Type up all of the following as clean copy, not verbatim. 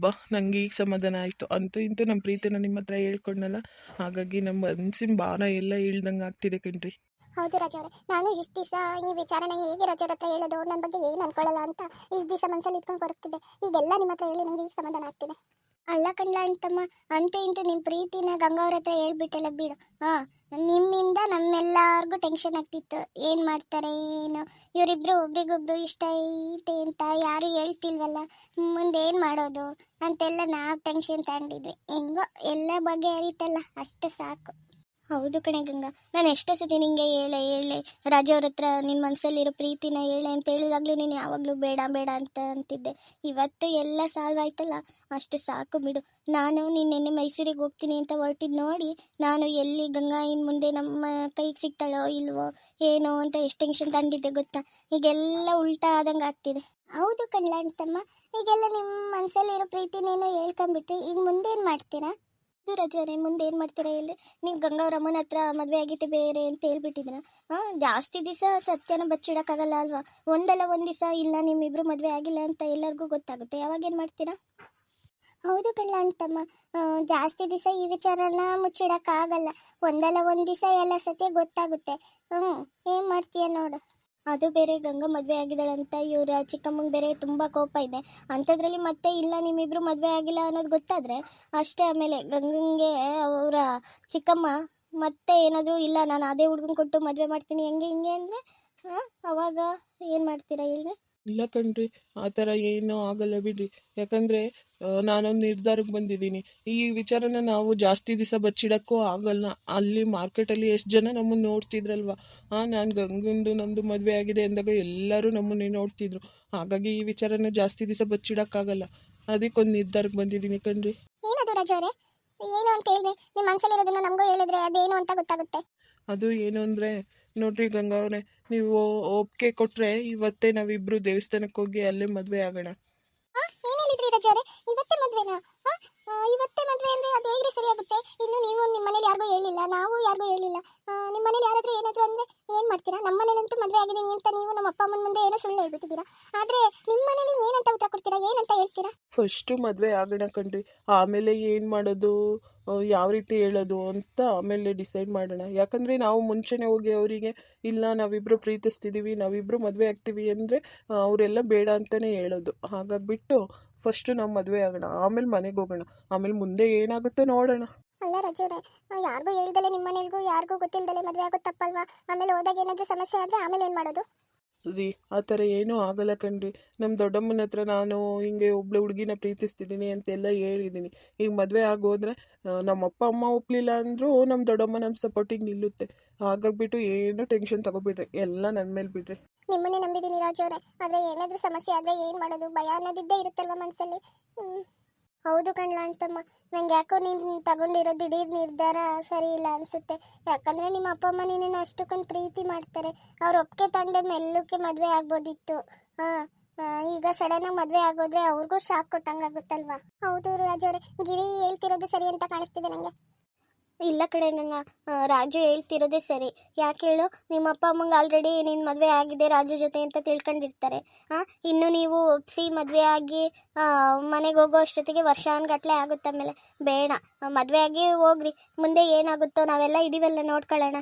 ಹಬ್ಬ ನಂಗೆ ಈಗ ಸಮಾಧಾನ ಆಯಿತು. ಅಂತೂ ಇಂತೂ ನಮ್ಮ ಪ್ರೀತಿನ ನಿಮ್ಮ ಹತ್ರ ಹೇಳ್ಕೊಂಡಲ್ಲ, ಹಾಗಾಗಿ ನಮ್ಮ ಮನ್ಸಿನ ಭಾರ ಎಲ್ಲ ಇಳ್ದಂಗೆ ಆಗ್ತಿದೆ ಕಣ್ರಿ. ಹೌದು ರಜೋರೆ, ನಾನು ಇಷ್ಟು ದಿವಸ ಈ ವಿಚಾರನ ಹೇಗೆ ರಜೋರ ಹತ್ರ ಹೇಳೋದು, ನನ್ನ ಬಗ್ಗೆ ಏನು ಅನ್ಕೊಳ್ಳಲ್ಲ ಅಂತ ಇಷ್ಟು ದಿವಸ ಮನಸ್ಸಲ್ಲಿ ಇಟ್ಕೊಂಡು ಬರುತ್ತಿದ್ದೆ. ಈಗೆಲ್ಲ ನಿಮ್ಮ ಹತ್ರ ಹೇಳಿ ನನಗೆ ಈಗ ಸಮಾಧಾನ ಆಗ್ತಿದೆ. ಅಲ್ಲ ಕಣ್ಲ ಅಂತಮ್ಮ, ಅಂತೂ ಇಂತೂ ನಿಮ್ಮ ಪ್ರೀತಿನ ಗಂಗಾವ್ರ ಹತ್ರ ಹೇಳ್ಬಿಟ್ಟೆಲ್ಲ ಬಿಡು. ನಿಮ್ಮಿಂದ ನಮ್ಮೆಲ್ಲರಿಗೂ ಟೆನ್ಷನ್ ಆಗ್ತಿತ್ತು, ಏನು ಮಾಡ್ತಾರೆ ಏನು, ಇವರಿಬ್ರು ಒಬ್ರಿಗೊಬ್ರು ಇಷ್ಟ ಐತೆ ಅಂತ ಯಾರು ಹೇಳ್ತಿಲ್ವಲ್ಲ, ಮುಂದೆ ಏನು ಮಾಡೋದು ಅಂತೆಲ್ಲ ನಾವು ಟೆನ್ಷನ್ ತಗೊಂಡಿದ್ವಿ. ಹೆಂಗೋ ಎಲ್ಲ ಬಗ್ಗೆ ಅರಿತಲ್ಲ, ಅಷ್ಟು ಸಾಕು. ಹೌದು ಕಣೆ ಗಂಗಾ, ನಾನು ಎಷ್ಟೋ ಸತಿ ನಿಂಗೆ ಹೇಳೆ ರಾಜು ಅವ್ರ ಹತ್ರ ನಿನ್ನ ಮನಸ್ಸಲ್ಲಿರೋ ಪ್ರೀತಿನ ಹೇಳೆ ಅಂತ ಹೇಳಿದಾಗಲೂ ನೀನು ಯಾವಾಗಲೂ ಬೇಡ ಬೇಡ ಅಂತ ಅಂತಿದ್ದೆ. ಇವತ್ತು ಎಲ್ಲ ಸಾಲ್ವ್ ಆಯ್ತಲ್ಲ, ಅಷ್ಟು ಸಾಕು ಬಿಡು. ನಾನು ನಿನ್ನೆ ಮೈಸೂರಿಗೆ ಹೋಗ್ತೀನಿ ಅಂತ ಹೊರಟಿದ್ದು ನೋಡಿ, ನಾನು ಎಲ್ಲಿ ಗಂಗಾ ಇನ್ನು ಮುಂದೆ ನಮ್ಮ ಕೈಗೆ ಸಿಗ್ತಾಳೋ ಇಲ್ವೋ ಏನೋ ಅಂತ ಎಷ್ಟು ಟೆನ್ಷನ್ ತಂದಿದ್ದೆ ಗೊತ್ತಾ. ಈಗೆಲ್ಲ ಉಲ್ಟಾ ಆದಂಗೆ ಆಗ್ತಿದೆ. ಹೌದು ಕಣ್ಲ ಅಂತಮ್ಮ, ಈಗೆಲ್ಲ ನಿಮ್ಮ ಮನಸ್ಸಲ್ಲಿರೋ ಪ್ರೀತಿನೇನೋ ಹೇಳ್ಕೊಂಬಿಟ್ರಿ, ಈಗ ಮುಂದೇನು ಮಾಡ್ತೀರಾ? ರಜಾರೆ ಮುಂದೆ ಏನು ಮಾಡ್ತೀರಾ ಹೇಳಿ. ನೀವು ಗಂಗಾವ್ರ ಅಮ್ಮನ ಹತ್ರ ಮದುವೆ ಆಗಿತ್ತೆ ಬೇರೆ ಅಂತ ಹೇಳ್ಬಿಟ್ಟಿದ್ದೀರ. ಜಾಸ್ತಿ ದಿವಸ ಸತ್ಯನ ಬಚ್ಚಿಡೋಕ್ಕಾಗಲ್ಲ ಅಲ್ವಾ. ಒಂದಲ್ಲ ಒಂದು ದಿವಸ ಇಲ್ಲ ನಿಮ್ಮಿಬ್ರು ಮದುವೆ ಆಗಿಲ್ಲ ಅಂತ ಎಲ್ಲರಿಗೂ ಗೊತ್ತಾಗುತ್ತೆ, ಯಾವಾಗೇನು ಮಾಡ್ತೀರಾ? ಹೌದು ಕಣ್ಣ ಅಂತಮ್ಮ, ಜಾಸ್ತಿ ದಿವಸ ಈ ವಿಚಾರನ ಮುಚ್ಚಿಡೋಕ್ಕಾಗಲ್ಲ. ಒಂದಲ್ಲ ಒಂದು ದಿವಸ ಎಲ್ಲ ಸತ್ಯ ಗೊತ್ತಾಗುತ್ತೆ. ಏನು ಮಾಡ್ತೀಯ ನೋಡು. ಅದು ಬೇರೆ ಗಂಗಾ ಮದುವೆ ಆಗಿದ್ದಾಳಂತ ಇವರ ಚಿಕ್ಕಮ್ಮಂಗೆ ಬೇರೆ ತುಂಬ ಕೋಪ ಇದೆ. ಅಂಥದ್ರಲ್ಲಿ ಮತ್ತೆ ಇಲ್ಲ ನಿಮ್ಮಿಬ್ರು ಮದುವೆ ಆಗಿಲ್ಲ ಅನ್ನೋದು ಗೊತ್ತಾದರೆ ಅಷ್ಟೇ. ಆಮೇಲೆ ಗಂಗಂಗೆ ಅವರ ಚಿಕ್ಕಮ್ಮ ಮತ್ತೆ ಏನಾದರೂ ಇಲ್ಲ ನಾನು ಅದೇ ಹುಡುಗನ ಕೊಟ್ಟು ಮದುವೆ ಮಾಡ್ತೀನಿ ಹೆಂಗೆ ಹಿಂಗೆ ಅಂದರೆ ಅವಾಗ ಏನು ಮಾಡ್ತೀರಾ ಹೇಳಿ? ಇಲ್ಲ ಕಣ್ರಿ, ಆ ಥರ ಏನೂ ಆಗಲ್ಲ ಬಿಡ್ರಿ. ಯಾಕಂದರೆ ನಾನೊಂದು ನಿರ್ಧಾರಕ್ಕೆ ಬಂದಿದ್ದೀನಿ. ಈ ವಿಚಾರನ ನಾವು ಜಾಸ್ತಿ ದಿವಸ ಬಚ್ಚಿಡೋಕ್ಕೂ ಆಗಲ್ಲ. ಅಲ್ಲಿ ಮಾರ್ಕೆಟಲ್ಲಿ ಎಷ್ಟು ಜನ ನಮ್ಮನ್ನು ನೋಡ್ತಿದ್ರಲ್ವ, ನಾನು ಗಂಗಂದು ನಂದು ಮದುವೆ ಆಗಿದೆ ಅಂದಾಗ ಎಲ್ಲರೂ ನಮ್ಮನ್ನೇ ನೋಡ್ತಿದ್ರು. ಹಾಗಾಗಿ ಈ ವಿಚಾರನ ಜಾಸ್ತಿ ದಿವಸ ಬಚ್ಚಿಡೋಕ್ಕಾಗಲ್ಲ. ಅದಕ್ಕೊಂದು ನಿರ್ಧಾರಕ್ಕೆ ಬಂದಿದ್ದೀನಿ ಕಣ್ರಿ. ಏನದು ರಜೋರೆ, ಏನು ಅಂತ ಹೇಳಿ ನಿಮ್ಮ ಮನಸ್ಸಲ್ಲಿರೋದನ್ನ ನಮಗೂ ಹೇಳಿದ್ರೆ ಅದೇನು ಅಂತ ಗೊತ್ತಾಗುತ್ತೆ. ಅದು ಏನು ಅಂದರೆ ನೋಡ್ರಿ ಗಂಗಾವ್ರೆ, ನೀವು ಒಪ್ಪಿಗೆ ಕೊಟ್ಟರೆ ಇವತ್ತೇ ನಾವಿಬ್ಬರು ದೇವಸ್ಥಾನಕ್ಕೆ ಹೋಗಿ ಅಲ್ಲೇ ಮದುವೆ ಆಗೋಣ. ಏನು ಹೇಳಿದ್ರಿ ರಜೋರೆ, ಇವತ್ತೇ ಮದುವೆನಾ? ಇವತ್ತೇ ಮದುವೆ ಅಂದರೆ ಅದು ಹೇಗ್ರಿ ಸರಿಯಾಗುತ್ತೆ? ಇನ್ನು ನೀವು ನಿಮ್ಮ ಮನೇಲಿ ಯಾರಿಗೂ ಹೇಳಿಲ್ಲ, ನಾವು ಯಾರಿಗೂ ಹೇಳಿಲ್ಲ. ನಿಮ್ಮ ಮನೇಲಿ ಯಾರಾದರೂ ಏನಾದರೂ ಅಂದರೆ ಏನು ಮಾಡ್ತೀರಾ? ನಮ್ಮ ಮನೇಲಂತೂ ಮದುವೆ ಆಗಿದ್ದೀನಿ ಅಂತ ನೀವು ನಮ್ಮ ಅಪ್ಪ ಅಮ್ಮನ ಮುಂದೆ ಏನೋ ಸುಳ್ಳು ಹೇಳ್ಬಿಟ್ಟಿದ್ದೀರಾ. ಆದರೆ ನಿಮ್ಮ ಮನೇಲಿ ಏನಂತ ಉತ್ತರ ಕೊಡ್ತೀರಾ, ಏನಂತ ಹೇಳ್ತೀರಾ? ಫಸ್ಟು ಮದುವೆ ಆಗೋಣ ಕಣ್ರಿ, ಆಮೇಲೆ ಏನು ಮಾಡೋದು, ಯಾವ ರೀತಿ ಹೇಳೋದು ಅಂತ ಆಮೇಲೆ ಡಿಸೈಡ್ ಮಾಡೋಣ. ಯಾಕಂದರೆ ನಾವು ಮುಂಚೆನೇ ಹೋಗಿ ಅವರಿಗೆ ಇಲ್ಲ ನಾವಿಬ್ಬರು ಪ್ರೀತಿಸ್ತಿದ್ದೀವಿ, ನಾವಿಬ್ಬರು ಮದುವೆ ಆಗ್ತೀವಿ ಅಂದರೆ ಅವರೆಲ್ಲ ಬೇಡ ಅಂತಲೇ ಹೇಳೋದು. ಹಾಗಾಗಿಬಿಟ್ಟು ಫಸ್ಟು ನಾವು ಮದುವೆ ಆಗೋಣ, ಆಮೇಲೆ ಮನೆಗೆ ಹೋಗೋಣ, ಆಮೇಲೆ ಮುಂದೆ ಏನಾಗುತ್ತೋ ನೋಡೋಣ. ಅಲ್ಲ ರಜೋರೆ, ಯಾರಿಗೂ ಹೇಳಿದಲೆ ನಿಮ್ಮ ಮನೆಗೂ ಯಾರಿಗೂ ಗೊತ್ತಿಲ್ಲದಲೆ ಮದುವೆ ಆಗೋದು ತಪ್ಪಲ್ವಾ? ಆಮೇಲೆ ಹೋದಾಗ ಏನಾದರೂ ಸಮಸ್ಯೆ ಆದರೆ ಆಮೇಲೆ ಏನು ಮಾಡೋದು? ರೀ, ಆ ಥರ ಏನೂ ಆಗಲ್ಲ ಕಣ್ರಿ. ನಮ್ಮ ದೊಡ್ಡಮ್ಮನ ಹತ್ರ ನಾನು ಹಿಂಗೆ ಒಬ್ಳು ಹುಡುಗಿನ ಪ್ರೀತಿಸ್ತಿದ್ದೀನಿ ಅಂತೆಲ್ಲ ಹೇಳಿದ್ದೀನಿ. ಈಗ ಮದುವೆ ಆಗೋದ್ರೆ ನಮ್ಮ ಅಪ್ಪ ಅಮ್ಮ ಒಪ್ಪಲಿಲ್ಲ ಅಂದರೂ ನಮ್ಮ ದೊಡ್ಡಮ್ಮ ನಮ್ಮ ಸಪೋರ್ಟಿಗೆ ನಿಲ್ಲುತ್ತೆ. ಹಾಗಾಗಿಬಿಟ್ಟು ಏನೂ ಟೆನ್ಷನ್ ತಗೋಬಿಡ್ರಿ, ಎಲ್ಲ ನನ್ನ ಮೇಲೆ ಬಿಡ್ರಿ. ನಿಮ್ಮನ್ನೇ ನಂಬಿದ್ದೀನಿ ರಾಜವ್ರೆ, ಆದರೆ ಏನಾದರೂ ಸಮಸ್ಯೆ ಆದರೆ ಏನು ಮಾಡೋದು, ಭಯ ಅನ್ನೋದಿದ್ದೇ ಇರುತ್ತಲ್ವ ಮನಸ್ಸಲ್ಲಿ. ಹೌದು ಕಣ್ಲ ಅಂತಮ್ಮ, ನಂಗೆ ಯಾಕೋ ನೀನು ತಗೊಂಡಿರೋ ದಿಢೀರ್ ನಿರ್ಧಾರ ಸರಿ ಇಲ್ಲ ಅನಿಸುತ್ತೆ. ಯಾಕಂದರೆ ನಿಮ್ಮ ಅಪ್ಪ ಅಮ್ಮ ನೀನೇನು ಅಷ್ಟಕ್ಕೊಂದು ಪ್ರೀತಿ ಮಾಡ್ತಾರೆ, ಅವ್ರ ಒಪ್ಪಿಗೆ ತಂಡೆ ಮೆಲ್ಲಕ್ಕೆ ಮದುವೆ ಆಗ್ಬೋದಿತ್ತು. ಈಗ ಸಡನ್ನಾಗಿ ಮದುವೆ ಆಗೋದ್ರೆ ಅವ್ರಿಗೂ ಶಾಕ್ ಕೊಟ್ಟಂಗಾಗುತ್ತಲ್ವಾ? ಹೌದು ರಾಜವ್ರೆ, ಗಿರಿ ಹೇಳ್ತಿರೋದು ಸರಿ ಅಂತ ಕಾಣಿಸ್ತಿದೆ ನನಗೆ. ಇಲ್ಲ ಕಡೆ ನಂಗೆ ರಾಜು ಹೇಳ್ತಿರೋದೇ ಸರಿ. ಯಾಕೆ ಹೇಳು, ನಿಮ್ಮ ಅಪ್ಪ ಅಮ್ಮಂಗೆ ಆಲ್ರೆಡಿ ನಿನ್ನ ಮದುವೆ ಆಗಿದೆ ರಾಜು ಜೊತೆ ಅಂತ ತಿಳ್ಕೊಂಡಿರ್ತಾರೆ. ಇನ್ನು ನೀವು ಒಪ್ಪಿಸಿ ಮದುವೆ ಆಗಿ ಮನೆಗೆ ಹೋಗೋ ಅಷ್ಟೊತ್ತಿಗೆ ವರ್ಷಾನ್ಗಟ್ಲೆ ಆಗುತ್ತೆ. ಆಮೇಲೆ ಬೇಡ, ಮದುವೆ ಆಗಿ ಹೋಗ್ರಿ, ಮುಂದೆ ಏನಾಗುತ್ತೋ ನಾವೆಲ್ಲ ಇದೀವೆಲ್ಲ ನೋಡ್ಕೊಳ್ಳೋಣ.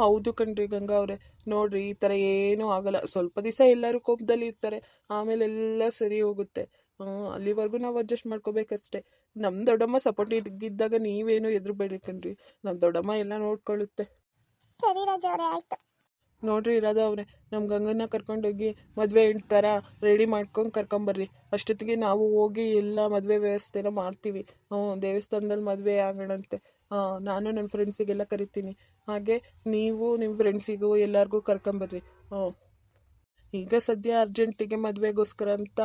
ಹೌದು ಕಣ್ರಿ ಗಂಗಾ ಅವರೇ, ನೋಡ್ರಿ ಈ ಥರ ಏನೂ ಆಗಲ್ಲ. ಸ್ವಲ್ಪ ದಿವಸ ಎಲ್ಲರೂ ಕೋಪದಲ್ಲಿ ಇರ್ತಾರೆ, ಆಮೇಲೆ ಎಲ್ಲ ಸರಿ ಹೋಗುತ್ತೆ. ಅಲ್ಲಿವರೆಗೂ ನಾವು ಅಡ್ಜಸ್ಟ್ ಮಾಡ್ಕೋಬೇಕಷ್ಟೇ. ನಮ್ಮ ದೊಡ್ಡಮ್ಮ ಸಪೋರ್ಟ್ ಇದ್ದಾಗ ನೀವೇನು ಹೆದರ್ಬೇಡ್ರಿ ಕಣ್ರಿ, ನಮ್ಮ ದೊಡ್ಡಮ್ಮ ಎಲ್ಲ ನೋಡ್ಕೊಳ್ಳುತ್ತೆ. ಸರಿ ರಾಜ ಅವರೇ, ಆಯ್ತು. ನೋಡ್ರಿ ಇರೋದ ಅವ್ರೆ, ನಮ್ಮ ಗಂಗನ್ನ ಕರ್ಕೊಂಡೋಗಿ ಮದುವೆ ಥರ ರೆಡಿ ಮಾಡ್ಕೊಂಡು ಕರ್ಕೊಂಬರ್ರಿ. ಅಷ್ಟೊತ್ತಿಗೆ ನಾವು ಹೋಗಿ ಎಲ್ಲ ಮದುವೆ ವ್ಯವಸ್ಥೆನ ಮಾಡ್ತೀವಿ. ದೇವಸ್ಥಾನದಲ್ಲಿ ಮದುವೆ ಆಗೋಣಂತೆ. ನಾನು ನನ್ನ ಫ್ರೆಂಡ್ಸಿಗೆಲ್ಲ ಕರಿತೀನಿ. ಹಾಗೆ ನೀವು ನಿಮ್ಮ ಫ್ರೆಂಡ್ಸಿಗೂ ಎಲ್ಲರಿಗೂ ಕರ್ಕೊಂಬರ್ರಿ. ಈಗ ಸದ್ಯ ಅರ್ಜೆಂಟಿಗೆ ಮದುವೆಗೋಸ್ಕರ ಅಂತ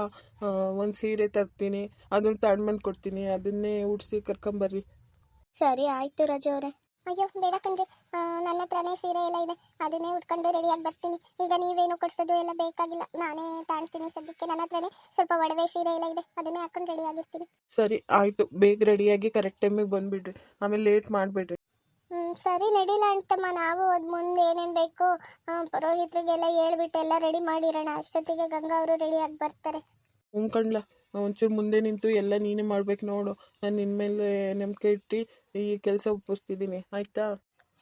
ಒಂದು ಸೀರೆ ತರ್ತೀನಿ, ಅದನ್ನು ತಗೊಂಡ್ಬಂದು ಕೊಡ್ತೀನಿ, ಅದನ್ನೇ ಉಡಿಸಿ ಕರ್ಕೊಂಬರ್ರಿ. ಸರಿ ಆಯಿತು ರಾಜು ಅವರೇ. ಅಯ್ಯೋ ಬೇಡ ಕಣ್ರಿ, ನನ್ನ ಹತ್ರನೇ ಸೀರೆ ಎಲ್ಲ ಇದೆ, ಅದನ್ನೇ ಉಟ್ಕೊಂಡು ರೆಡಿಯಾಗಿ ಬರ್ತೀನಿ. ಈಗ ನೀವೇನು ಕೊಡಿಸೋದು ಎಲ್ಲ ಬೇಕಾಗಿಲ್ಲ, ನಾನೇ ತಾಣ್ತೀನಿ ಸದ್ಯಕ್ಕೆ. ನನ್ನ ಹತ್ರನೇ ಸ್ವಲ್ಪ ಒಡವೆ ಸೀರೆ ಎಲ್ಲ ಇದೆ, ಅದನ್ನೇ ಹಾಕೊಂಡು ರೆಡಿಯಾಗಿರ್ತೀನಿ. ಸರಿ ಆಯಿತು, ಬೇಗ ರೆಡಿಯಾಗಿ ಕರೆಕ್ಟ್ ಟೈಮಿಗೆ ಬಂದುಬಿಡ್ರಿ, ಆಮೇಲೆ ಲೇಟ್ ಮಾಡಬೇಡ್ರಿ. ಸರಿ ನಡೀಲ ಅಂತಮ್ಮ, ನಾವು ಅದು ಮುಂದೆ ಏನೇನು ಬೇಕು ಪುರೋಹಿತರಿಗೆಲ್ಲ ಹೇಳ್ಬಿಟ್ಟು ಎಲ್ಲ ರೆಡಿ ಮಾಡಿರೋಣ. ಅಷ್ಟೊತ್ತಿಗೆ ಗಂಗಾ ಅವರು ರೆಡಿಯಾಗಿ ಬರ್ತಾರೆ. ಕಣ್ಲ, ಒಂಚೂರು ಮುಂದೆ ನಿಂತು ಎಲ್ಲ ನೀನೇ ಮಾಡ್ಬೇಕು ನೋಡು. ನಾನು ನಿನ್ನ ಮೇಲೆ ನಂಬಿಕೆ ಇಟ್ಟು ಈ ಕೆಲಸ ಒಪ್ಪಿಸ್ತಿದ್ದೀನಿ, ಆಯಿತಾ?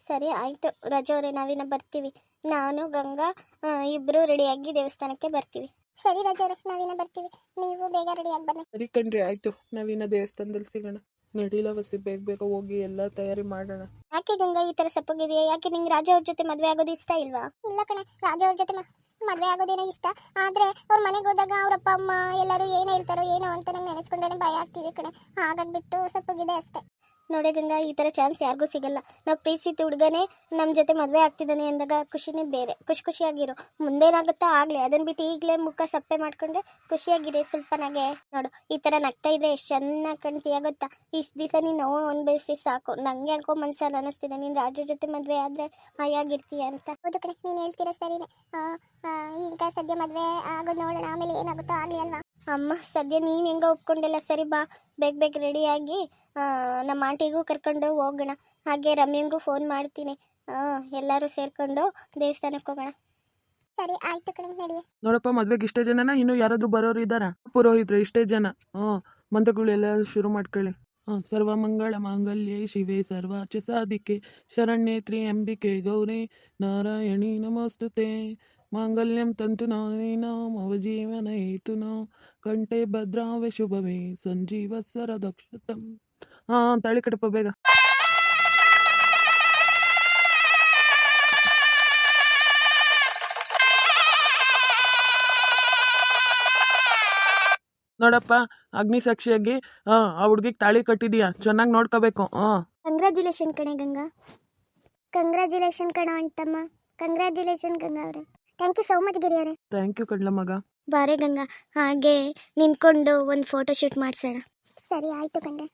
ಸರಿ ಆಯಿತು ರಜಾ ಅವರೇ, ನಾವಿನ್ನ ಬರ್ತೀವಿ. ನಾನು ಗಂಗಾ ಇಬ್ಬರು ರೆಡಿಯಾಗಿ ದೇವಸ್ಥಾನಕ್ಕೆ ಬರ್ತೀವಿ. ಸರಿ ರಜಾ ಅವರೇ, ನಾವಿನ್ನ ಬರ್ತೀವಿ. ನೀವು ಬೇಗ ರೆಡಿಯಾಗಿ ಬನ್ನಿ. ಸರಿ ಕಣ್ರಿ, ಆಯಿತು. ನಾವಿನ್ನ ದೇವಸ್ಥಾನದಲ್ಲಿ ಸಿಗೋಣ. ನಡೀಲ ವಸಿ, ಬೇಗ ಬೇಗ ಹೋಗಿ ಎಲ್ಲ ತಯಾರಿ ಮಾಡೋಣ. ಯಾಕೆ ಗಂಗಾ ಈ ಥರ ಸಪ್ಪಗಿದೆಯಾ? ಯಾಕೆ ನಿಂಗೆ ರಾಜಾ ಅವ್ರ ಜೊತೆ ಮದುವೆ ಆಗೋದು ಇಷ್ಟ ಇಲ್ವಾ? ಇಲ್ಲ ಕಣೆ, ರಾಜಾ ಅವ್ರ ಜೊತೆ ಮದುವೆ ಆಗೋದೇನೋ ಇಷ್ಟ. ಆದರೆ ಅವ್ರ ಮನೆಗೆ ಹೋದಾಗ ಅವ್ರ ಅಪ್ಪ ಅಮ್ಮ ಎಲ್ಲರೂ ಏನು ಹೇಳ್ತಾರೋ ಏನೋ ಅಂತ ನಂಗೆ ನೆನೆಸ್ಕೊಂಡ್ರೆ ಭಯ ಆಗ್ತಿದೆ ಕಣೆ. ಹಾಗಾಗ್ಬಿಟ್ಟು ಸಪ್ಪಗಿದೆ ಅಷ್ಟೇ. ನೋಡಿ ಗಂಗಾ, ಈ ಥರ ಚಾನ್ಸ್ ಯಾರಿಗೂ ಸಿಗಲ್ಲ. ನಾವು ಪ್ರೀತಿಸಿದ ಹುಡುಗನೇ ನಮ್ಮ ಜೊತೆ ಮದುವೆ ಆಗ್ತಿದ್ದಾನೆ ಅಂದಾಗ ಖುಷಿನೇ ಬೇರೆ. ಖುಷಿಯಾಗಿರೋ. ಮುಂದೇನಾಗುತ್ತೋ ಆಗಲಿ, ಅದನ್ನು ಬಿಟ್ಟು ಈಗಲೇ ಮುಖ ಸಪ್ಪೆ ಮಾಡ್ಕೊಂಡ್ರೆ ಖುಷಿಯಾಗಿರಿ ಸ್ವಲ್ಪನಾಗೆ. ನೋಡು, ಈ ಥರ ನಗ್ತಾ ಇದ್ರೆ ಎಷ್ಟು ಚೆನ್ನಾಗಿ ಕಾಣ್ತೀಯ ಗೊತ್ತಾ? ಇಷ್ಟು ದಿವಸ ನೀನು ನೋವು ಅನುಭವಿಸಿ ಸಾಕು. ನಂಗೆ ಯಾಕೋ ಮನ್ಸಲ್ಲಿ ಅನ್ನಿಸ್ತಿದೆ ನೀನು ರಾಜರ ಜೊತೆ ಮದುವೆ ಆದರೆ ಹಾಯಾಗಿರ್ತೀಯ ಅಂತ. ಹೌದು ಕಣೆ, ನೀನು ಹೇಳ್ತೀರ ಸರಿನೇ. ಈಗ ಸದ್ಯ ಮದುವೆ ಆಗೋದು ನೋಡೋಣ, ಆಮೇಲೆ ಏನಾಗುತ್ತೋ ಆಗಲಿ ಅಲ್ವಾ? ಅಮ್ಮ, ಸದ್ಯ ನೀನು ಹೆಂಗ ಒಪ್ಕೊಂಡಿಲ್ಲ. ಸರಿ ಬಾ, ಬೇಗ ರೆಡಿಯಾಗಿ ನಮ್ಮ ಆಂಟಿಗೂ ಕರ್ಕೊಂಡು ಹೋಗೋಣ. ಹಾಗೆ ರಮ್ಯಂಗೂ ಫೋನ್ ಮಾಡ್ತೀನಿ. ಎಲ್ಲರೂ ಸೇರ್ಕೊಂಡು ದೇವಸ್ಥಾನಕ್ಕೆ ಹೋಗೋಣ. ಸರಿ ಆಯ್ತು ಕಣೆ, ನಡಿ. ನೋಡಪ್ಪ, ಮದ್ವೆಗೆ ಇಷ್ಟೇ ಜನನ, ಇನ್ನೂ ಯಾರಾದರೂ ಬರೋರು ಇದ್ದಾರಾ? ಪುರೋಹಿತರು ಇಷ್ಟೇ ಜನ. ಮಂತ್ರಗಳೆಲ್ಲ ಶುರು ಮಾಡ್ಕೊಳ್ಳಿ. ಸರ್ವಮಂಗಳ ಮಾಂಗಲ್ಯೆ ಶಿವೆ ಸರ್ವಾರ್ಥ ಸಾಧಿಕೆ ಶರಣ್ಯೇ ತ್ರ್ಯಂಬಿಕೆ ಗೌರಿ ನಾರಾಯಣಿ ನಮಸ್ತುತೆ ಮಾಂಗಲ್ಯಂ ತಂತು ನಾನೇನ ಮಮ ಜೀವನ ಹೇತುನಾ ಕಂಠೆ ಭದ್ರಾವೆ ಶುಭವೇ ಸಂಜೀವತ್ಸರ ದಕ್ಷತಂ. ತಾಳಿ ಕಟ್ಟಪ್ಪ ಬೇಗ. ನೋಡಪ್ಪ, ಅಗ್ನಿ ಸಾಕ್ಷಿಯಾಗಿ ಆ ಹುಡ್ಗಿಗೆ ತಾಳಿ ಕಟ್ಟಿದೀಯಾ, ಚೆನ್ನಾಗಿ ನೋಡ್ಕೋಬೇಕು. ಕಂಗ್ರ್ಯಾಚುಲೇಷನ್ ಕಣೆ ಗಂಗಾ. ಕಂಗ್ರ್ಯಾಚುಲೇಷನ್ ಕಣ ಅಂತಮ್ಮ. ಕಂಗ್ರ್ಯಾಚುಲೇಷನ್ ಗಂಗಾ ಅವರೇ. Thank you so much Giri ಅವರೇ. ಥ್ಯಾಂಕ್ ಯು ಕಡ್ಲ ಮಗ. ಬಾರೆ ಗಂಗಾ, ಹಾಗೆ ನಿಂತ್ಕೊಂಡು ಒಂದು ಫೋಟೋ ಶೂಟ್ ಮಾಡಿಸೋಣ. ಸರಿ ಆಯ್ತು ಕಂಡೆ.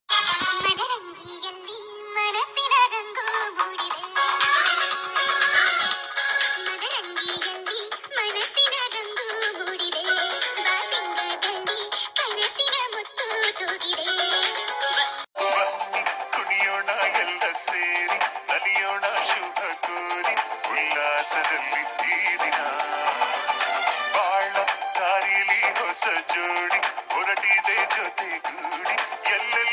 ಹೊಸ ಜೋಡಿ ಹೊರಟಿದೆ ಜೊತೆಗೂಡಿ ಎಲ್ಲೆಲ್ಲ